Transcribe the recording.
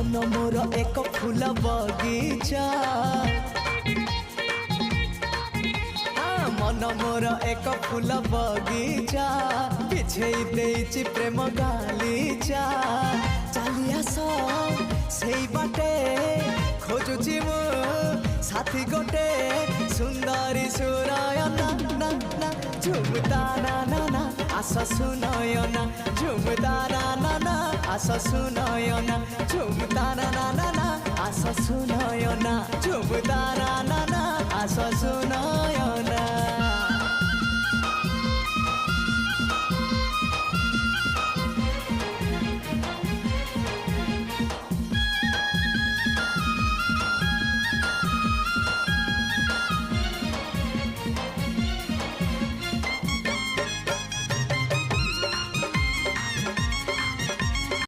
मन मोर एक फूल बगीचा मन मोर एक फूल बगीचा बिछे देइछि प्रेम गालीचा चली आस सेई बाटे खोजुछि मु साथी गोटे सुंदरी सुरायना ना ना झुमता ना ना ना आस सुनयना झुमता ना ना ना आस सुनयना झुमता ना ना ना ना आस सुनयना झुमता ना ना ना आस सुनयना।